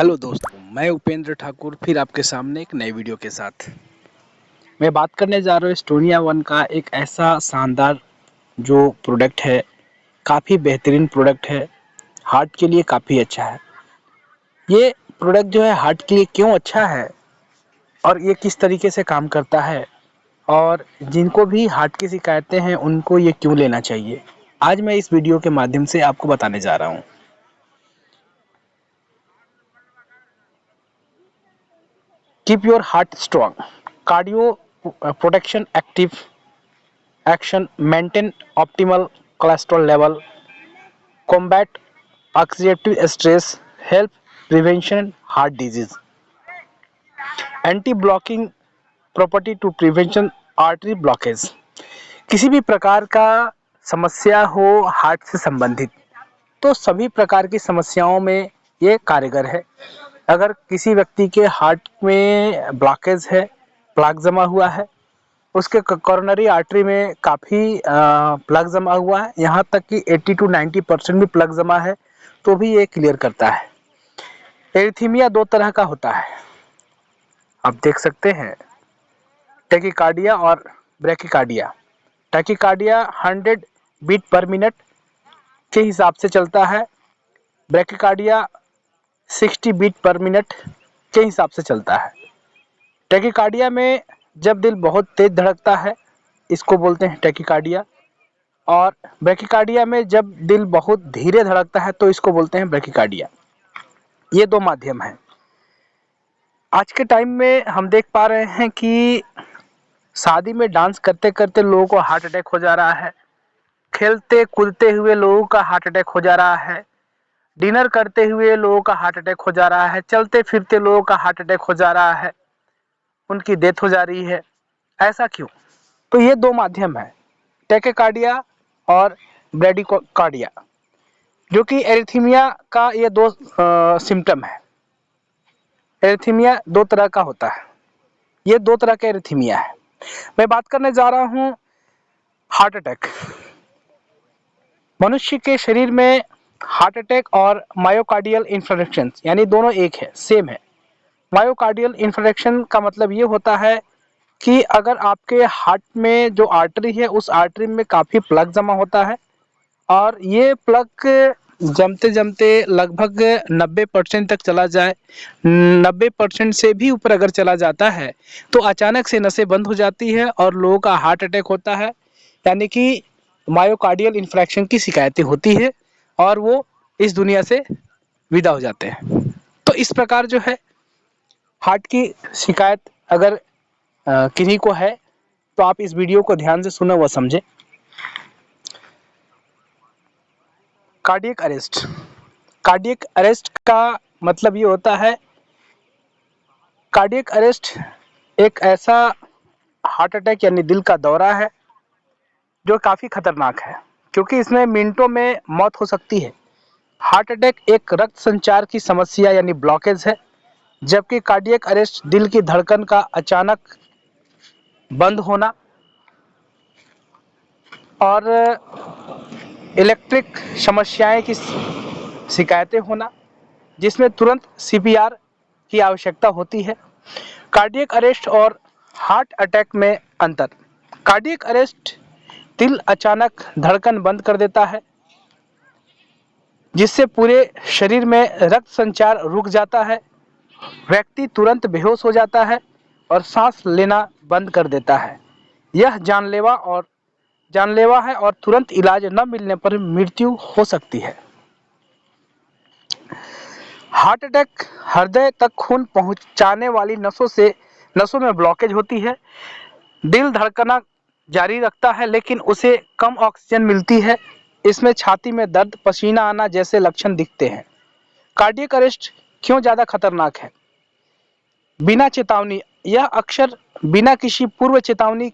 Hello दोस्तों, मैं उपेंद्र ठाकुर फिर आपके सामने एक नई वीडियो के साथ। मैं बात करने जा रहा हूँ एस्टोनिया वन का एक ऐसा शानदार जो प्रोडक्ट है, काफ़ी बेहतरीन प्रोडक्ट है, हार्ट के लिए काफ़ी अच्छा है। ये प्रोडक्ट जो है हार्ट के लिए क्यों अच्छा है और ये किस तरीके से काम करता है और जिनको भी हार्ट की शिकायतें हैं उनको ये क्यों लेना चाहिए, आज मैं इस वीडियो के माध्यम से आपको बताने जा रहा हूँ। Keep your heart strong, cardio protection active action, maintain optimal cholesterol level, combat oxidative stress, help prevention heart disease, anti-blocking property to prevention artery blockage। किसी भी प्रकार का समस्या हो हार्ट से संबंधित तो सभी प्रकार की समस्याओं में ये कारगर है। अगर किसी व्यक्ति के हार्ट में ब्लॉकेज है, प्लाक जमा हुआ है, उसके कॉरोनरी आर्टरी में काफ़ी प्लग जमा हुआ है, यहाँ तक कि 80 to 90% भी प्लग जमा है, तो भी ये क्लियर करता है। एरिथीमिया दो तरह का होता है, आप देख सकते हैं, टैकीकार्डिया और ब्रैकीकार्डिया। टैकीकार्डिया 100 बीट पर मिनट के हिसाब से चलता है, ब्रैकीकार्डिया 60 बीट पर मिनट के हिसाब से चलता है। टैकीकार्डिया में जब दिल बहुत तेज धड़कता है, इसको बोलते हैं टैकीकार्डिया, और ब्रैकीकार्डिया में जब दिल बहुत धीरे धड़कता है तो इसको बोलते हैं ब्रैकीकार्डिया। ये दो माध्यम हैं। आज के टाइम में हम देख पा रहे हैं कि शादी में डांस करते करते लोगों को हार्ट अटैक हो जा रहा है, खेलते कूदते हुए लोगों का हार्ट अटैक हो जा रहा है, डिनर करते हुए लोगों का हार्ट अटैक हो जा रहा है, चलते फिरते लोगों का हार्ट अटैक हो जा रहा है, उनकी डेथ हो जा रही है। ऐसा क्यों? तो ये दो माध्यम है, टैकीकार्डिया और ब्रैडीकार्डिया, जो कि एरिथीमिया का ये दो सिम्टम है। एरिथीमिया दो तरह का होता है, ये दो तरह का एरिथीमिया है। मैं बात करने जा रहा हूँ हार्ट अटैक। मनुष्य के शरीर में हार्ट अटैक और मायोकार्डियल इन्फार्क्शन यानी दोनों एक है, सेम है। मायोकार्डियल इन्फार्क्शन का मतलब ये होता है कि अगर आपके हार्ट में जो आर्टरी है उस आर्टरी में काफ़ी प्लग जमा होता है और ये प्लग जमते जमते लगभग 90% तक चला जाए, 90% से भी ऊपर अगर चला जाता है तो अचानक से नसें बंद हो जाती है और लोगों का हार्ट अटैक होता है, यानी कि मायोकार्डियल इन्फ्रैक्शन की शिकायतें होती है और वो इस दुनिया से विदा हो जाते हैं। तो इस प्रकार जो है हार्ट की शिकायत अगर किन्हीं को है तो आप इस वीडियो को ध्यान से सुनो व समझें। Cardiac arrest. कार्डियक अरेस्ट का मतलब ये होता है, कार्डियक अरेस्ट एक ऐसा हार्ट अटैक यानी दिल का दौरा है जो काफ़ी खतरनाक है, क्योंकि इसमें मिनटों में मौत हो सकती है। हार्ट अटैक एक रक्त संचार की समस्या यानी ब्लॉकेज है, जबकि कार्डियक अरेस्ट दिल की धड़कन का अचानक बंद होना और इलेक्ट्रिक समस्याएं की शिकायतें होना, जिसमें तुरंत सीपीआर की आवश्यकता होती है। कार्डियक अरेस्ट और हार्ट अटैक में अंतर। कार्डियक अरेस्ट दिल अचानक धड़कन बंद कर देता है, जिससे पूरे शरीर में रक्त संचार रुक जाता है, व्यक्ति तुरंत बेहोश हो जाता है और सांस लेना बंद कर देता है। यह जानलेवा है और तुरंत इलाज न मिलने पर मृत्यु हो सकती है। हार्ट अटैक हृदय तक खून पहुंचाने वाली नसों में ब्लॉकेज होती है। दिल धड़कना जारी रखता है लेकिन उसे कम ऑक्सीजन मिलती है। इसमें छाती में दर्द, पसीना आना जैसे लक्षण दिखते हैं। कार्डियक अरेस्ट क्यों ज़्यादा खतरनाक है? बिना चेतावनी, यह अक्सर बिना किसी पूर्व चेतावनी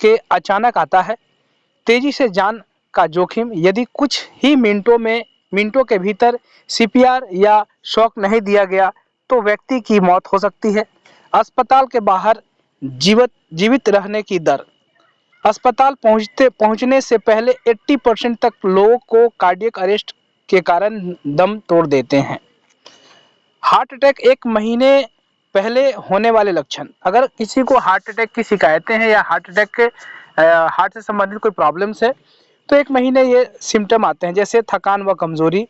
के अचानक आता है। तेजी से जान का जोखिम, यदि कुछ ही मिनटों के भीतर सीपीआर या शॉक नहीं दिया गया तो व्यक्ति की मौत हो सकती है। अस्पताल के बाहर जीवित रहने की दर। अस्पताल पहुंचने से पहले 80% तक लोगों को कार्डियक अरेस्ट के कारण दम तोड़ देते हैं। हार्ट अटैक 1 महीने पहले होने वाले लक्षण। अगर किसी को हार्ट अटैक की शिकायतें हैं या हार्ट से संबंधित कोई प्रॉब्लम्स है, तो 1 महीने ये सिम्टम आते हैं, जैसे थकान व कमजोरी,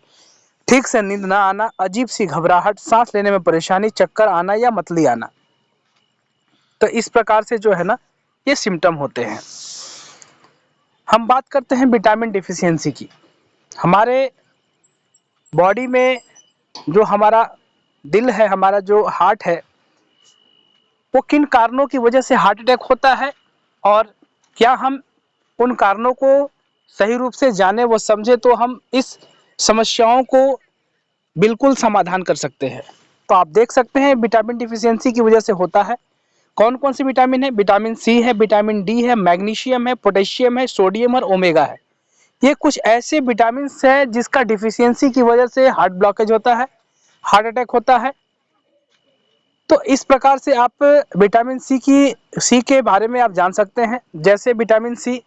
ठीक से नींद ना आना, अजीब सी घबराहट, सांस लेने में परेशानी, चक्कर आना या मतली आना। तो इस प्रकार से जो है ना, ये सिम्टम होते हैं। हम बात करते हैं विटामिन डिफिशियंसी की। हमारे बॉडी में जो हमारा दिल है, हमारा जो हार्ट है, वो किन कारणों की वजह से हार्ट अटैक होता है और क्या हम उन कारणों को सही रूप से जाने व समझे तो हम इस समस्याओं को बिल्कुल समाधान कर सकते हैं। तो आप देख सकते हैं विटामिन डिफिशियंसी की वजह से होता है। कौन कौन सी विटामिन है? विटामिन सी है, विटामिन डी है, मैग्नीशियम है, पोटेशियम है, सोडियम और ओमेगा है। ये कुछ ऐसे विटामिन है जिसका डिफिशियंसी की वजह से हार्ट ब्लॉकेज होता है, हार्ट अटैक होता है। तो इस प्रकार से आप विटामिन सी के बारे में आप जान सकते हैं। जैसे विटामिन सी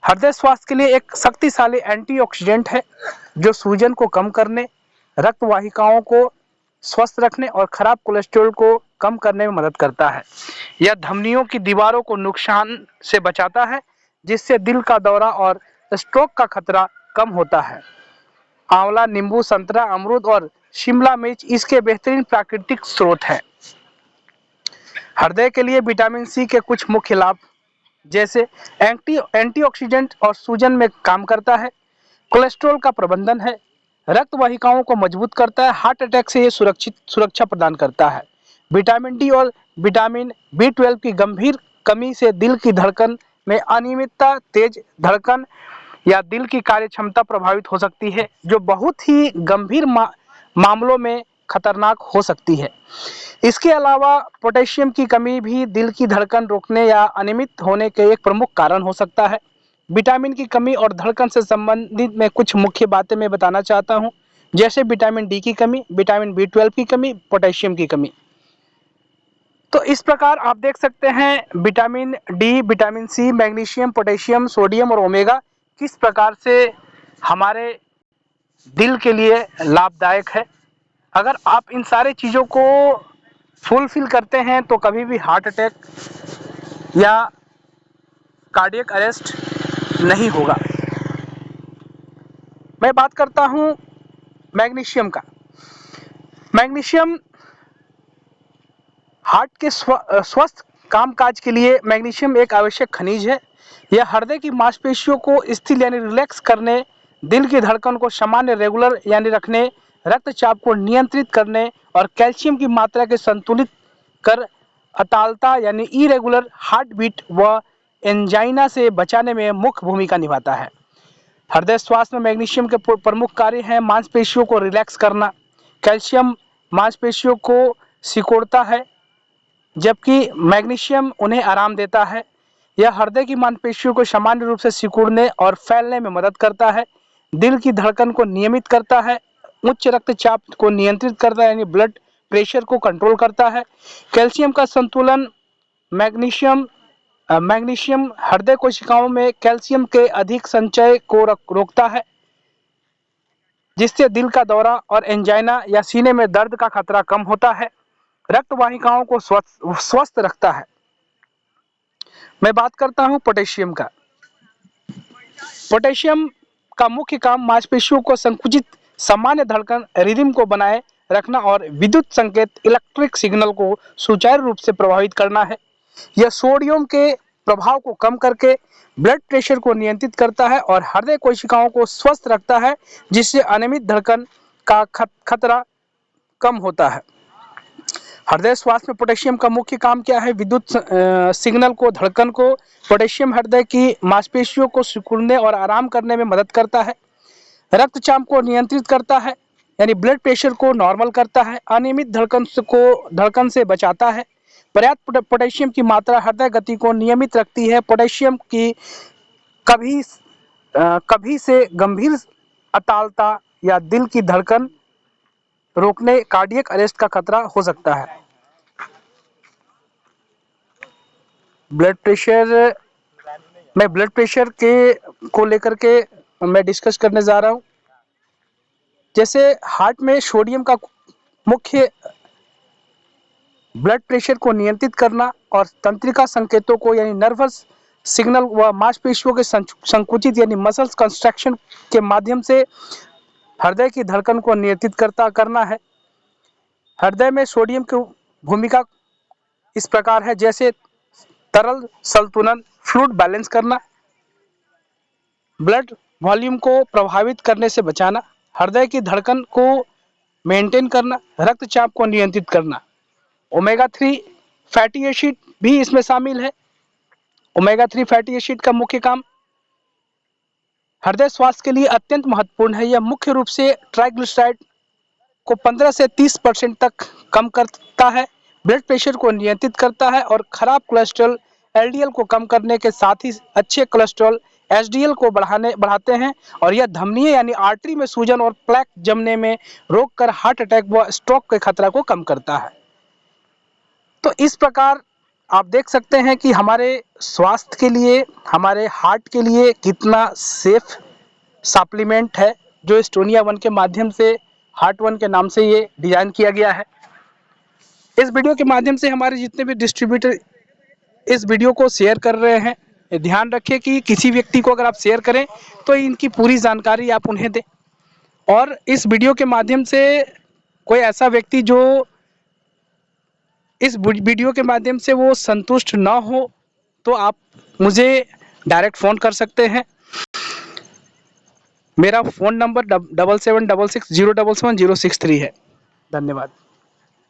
हृदय स्वास्थ्य के लिए एक शक्तिशाली एंटीऑक्सीडेंट है, जो सूजन को कम करने, रक्त वाहिकाओं को स्वस्थ रखने और खराब कोलेस्ट्रॉल को कम करने में मदद करता है। यह धमनियों की दीवारों को नुकसान से बचाता है, जिससे दिल का दौरा और स्ट्रोक का खतरा कम होता है। आंवला, नींबू, संतरा, अमरूद और शिमला मिर्च इसके बेहतरीन प्राकृतिक स्रोत हैं। हृदय के लिए विटामिन सी के कुछ मुख्य लाभ, जैसे एंटीऑक्सीडेंट और सूजन में काम करता है, कोलेस्ट्रॉल का प्रबंधन है, रक्त वाहिकाओं को मजबूत करता है, हार्ट अटैक से ये सुरक्षा प्रदान करता है। विटामिन डी और विटामिन बी 12 की गंभीर कमी से दिल की धड़कन में अनियमितता, तेज धड़कन या दिल की कार्यक्षमता प्रभावित हो सकती है, जो बहुत ही गंभीर मामलों में खतरनाक हो सकती है। इसके अलावा पोटेशियम की कमी भी दिल की धड़कन रोकने या अनियमित होने के एक प्रमुख कारण हो सकता है। विटामिन की कमी और धड़कन से संबंधित मैं कुछ मुख्य बातें मैं बताना चाहता हूं, जैसे विटामिन डी की कमी, विटामिन बी 12 की कमी, पोटेशियम की कमी। तो इस प्रकार आप देख सकते हैं vitamin D, vitamin C, magnesium, potassium, sodium और ओमेगा किस प्रकार से हमारे दिल के लिए लाभदायक है। अगर आप इन सारे चीज़ों को फुलफिल करते हैं तो कभी भी हार्ट अटैक या कार्डियक अरेस्ट नहीं होगा। मैं बात करता हूं मैग्नीशियम का। मैग्नीशियम हार्ट के स्वस्थ कामकाज के लिए मैग्नीशियम एक आवश्यक खनिज है। यह हृदय की मांसपेशियों को स्थिर यानी रिलैक्स करने, दिल की धड़कन को सामान्य रेगुलर यानी रखने, रक्तचाप को नियंत्रित करने और कैल्शियम की मात्रा के संतुलित कर अतालता यानी इरेगुलर हार्ट बीट व एंजाइना से बचाने में मुख्य भूमिका निभाता है। हृदय स्वास्थ्य में मैग्नीशियम के प्रमुख कार्य हैं मांसपेशियों को रिलैक्स करना। कैल्शियम मांसपेशियों को सिकोड़ता है, जबकि मैग्नीशियम उन्हें आराम देता है। यह हृदय की मांसपेशियों को सामान्य रूप से सिकुड़ने और फैलने में मदद करता है, दिल की धड़कन को नियमित करता है, उच्च रक्तचाप को नियंत्रित करता है यानी ब्लड प्रेशर को कंट्रोल करता है। कैल्शियम का संतुलन, मैग्नीशियम मैग्नीशियम हृदय कोशिकाओं में कैल्शियम के अधिक संचय को रोकता है, जिससे दिल का दौरा और एंजाइना या सीने में दर्द का खतरा कम होता है। रक्त वाहिकाओं को स्वस्थ रखता है। मैं बात करता हूं पोटेशियम का। पोटेशियम का मुख्य काम मांसपेशियों को संकुचित, सामान्य धड़कन रिदम को बनाए रखना और विद्युत संकेत इलेक्ट्रिक सिग्नल को सुचारू रूप से प्रभावित करना है। यह सोडियम के प्रभाव को कम करके ब्लड प्रेशर को नियंत्रित करता है और हृदय कोशिकाओं को स्वस्थ रखता है, जिससे अनियमित धड़कन का खतरा कम होता है। हृदय स्वास्थ्य में पोटेशियम का मुख्य काम क्या है? विद्युत सिग्नल को, धड़कन को। पोटेशियम हृदय की मांसपेशियों को सिकुड़ने और आराम करने में मदद करता है, रक्तचाप को नियंत्रित करता है यानी ब्लड प्रेशर को नॉर्मल करता है, अनियमित धड़कन से बचाता है। पर्याप्त पोटेशियम की मात्रा हृदय गति को नियमित रखती है। पोटेशियम की कभी से गंभीर अतालता या दिल की धड़कन रोकने, कार्डियक अरेस्ट का खतरा हो सकता है। ब्लड प्रेशर के को लेकर के मैं डिस्कस करने जा रहा हूं। जैसे हार्ट में सोडियम का मुख्य ब्लड प्रेशर को नियंत्रित करना और तंत्रिका संकेतों को यानी नर्वस सिग्नल व मांसपेशियों के संकुचित यानी मसल्स कंस्ट्रक्शन के माध्यम से हृदय की धड़कन को नियंत्रित करना है। हृदय में सोडियम की भूमिका इस प्रकार है, जैसे तरल संतुलन फ्लूइड बैलेंस करना, ब्लड वॉल्यूम को प्रभावित करने से बचाना, हृदय की धड़कन को मेंटेन करना, रक्तचाप को नियंत्रित करना। ओमेगा 3 फैटी एसिड भी इसमें शामिल है। ओमेगा 3 फैटी एसिड का मुख्य काम हृदय स्वास्थ्य के लिए अत्यंत महत्वपूर्ण है। यह मुख्य रूप से ट्राइग्लिसराइड को 15 से 30% तक कम करता है, ब्लड प्रेशर को नियंत्रित करता है और खराब कोलेस्ट्रॉल एलडीएल को कम करने के साथ ही अच्छे कोलेस्ट्रॉल एचडीएल को बढ़ाते हैं और यह धमनी यानी आर्टरी में सूजन और प्लेक जमने में रोककर हार्ट अटैक व स्ट्रोक के खतरा को कम करता है। तो इस प्रकार आप देख सकते हैं कि हमारे स्वास्थ्य के लिए, हमारे हार्ट के लिए कितना सेफ सप्लीमेंट है, जो एस्टोनिया वन के माध्यम से हार्ट वन के नाम से ये डिजाइन किया गया है। इस वीडियो के माध्यम से हमारे जितने भी डिस्ट्रीब्यूटर इस वीडियो को शेयर कर रहे हैं, ध्यान रखिए कि किसी व्यक्ति को अगर आप शेयर करें तो इनकी पूरी जानकारी आप उन्हें दें। और इस वीडियो के माध्यम से कोई ऐसा व्यक्ति जो इस वीडियो के माध्यम से वो संतुष्ट ना हो तो आप मुझे डायरेक्ट फ़ोन कर सकते हैं। मेरा फ़ोन नंबर 776660777063 है। धन्यवाद।